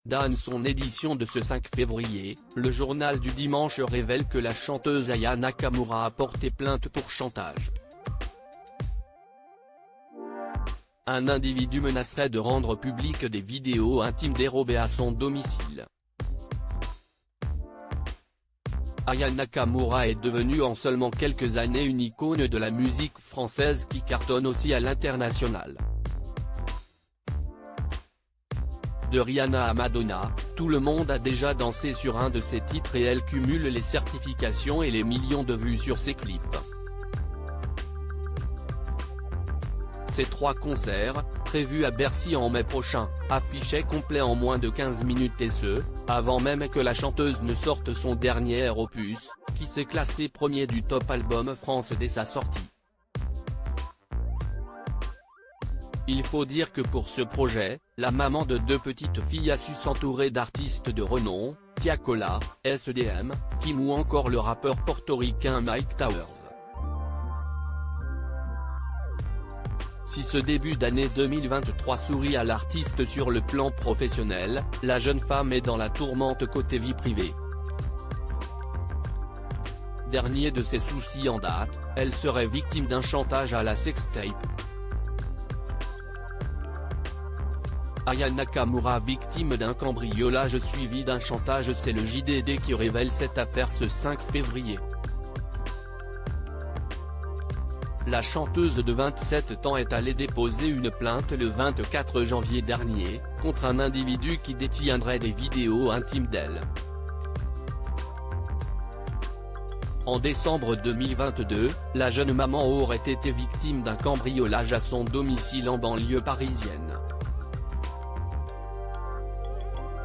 Dans son édition de ce 5 février, le journal du dimanche révèle que la chanteuse Aya Nakamura a porté plainte pour chantage. Un individu menacerait de rendre publiques des vidéos intimes dérobées à son domicile. Aya Nakamura est devenue en seulement quelques années une icône de la musique française qui cartonne aussi à l'international. De Rihanna à Madonna, tout le monde a déjà dansé sur un de ses titres et elle cumule les certifications et les millions de vues sur ses clips. Ces 3 concerts, prévus à Bercy en mai prochain, affichaient complet en moins de 15 minutes et ce, avant même que la chanteuse ne sorte son dernier opus, qui s'est classé premier du Top Album France dès sa sortie. Il faut dire que pour ce projet, la maman de 2 petites filles a su s'entourer d'artistes de renom, Tiakola, SDM, Kim ou encore le rappeur portoricain Myke Towers. Si ce début d'année 2023 sourit à l'artiste sur le plan professionnel, la jeune femme est dans la tourmente côté vie privée. Dernier de ses soucis en date, elle serait victime d'un chantage à la sextape. Aya Nakamura victime d'un cambriolage suivi d'un chantage. C'est le JDD qui révèle cette affaire ce 5 février. La chanteuse de 27 ans est allée déposer une plainte le 24 janvier dernier, contre un individu qui détiendrait des vidéos intimes d'elle. En décembre 2022, la jeune maman aurait été victime d'un cambriolage à son domicile en banlieue parisienne.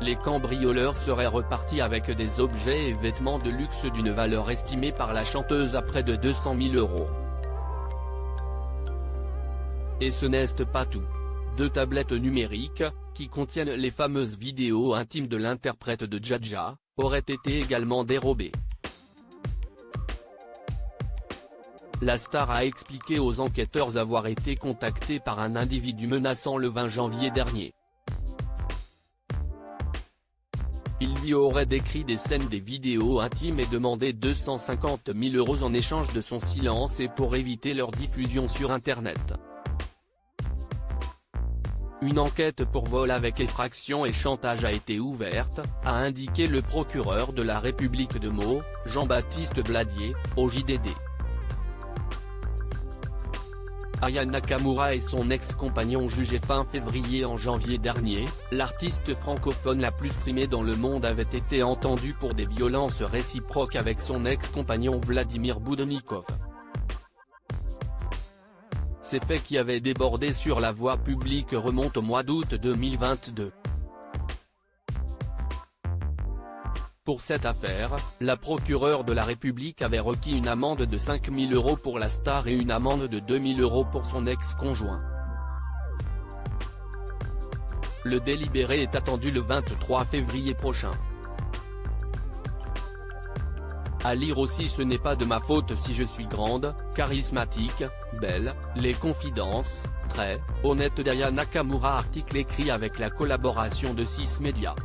Les cambrioleurs seraient repartis avec des objets et vêtements de luxe d'une valeur estimée par la chanteuse à près de 200 000 €. Et ce n'est pas tout. 2 tablettes numériques, qui contiennent les fameuses vidéos intimes de l'interprète de Dja, auraient été également dérobées. La star a expliqué aux enquêteurs avoir été contactée par un individu menaçant le 20 janvier dernier. Il lui aurait décrit des scènes des vidéos intimes et demandé 250 000 € en échange de son silence et pour éviter leur diffusion sur Internet. Une enquête pour vol avec effraction et chantage a été ouverte, a indiqué le procureur de la République de Meaux, Jean-Baptiste Bladier, au JDD. Aya Nakamura et son ex-compagnon jugés fin février. En janvier dernier, l'artiste francophone la plus streamée dans le monde avait été entendue pour des violences réciproques avec son ex-compagnon Vladimir Boudonnikov. Ces faits qui avaient débordé sur la voie publique remontent au mois d'août 2022. Pour cette affaire, la procureure de la République avait requis une amende de 5 000 € pour la star et une amende de 2 000 € pour son ex-conjoint. Le délibéré est attendu le 23 février prochain. À lire aussi: Ce n'est pas de ma faute si je suis grande, charismatique, belle, les confidences, très honnête d'Aya Nakamura. Article écrit avec la collaboration de 6 médias.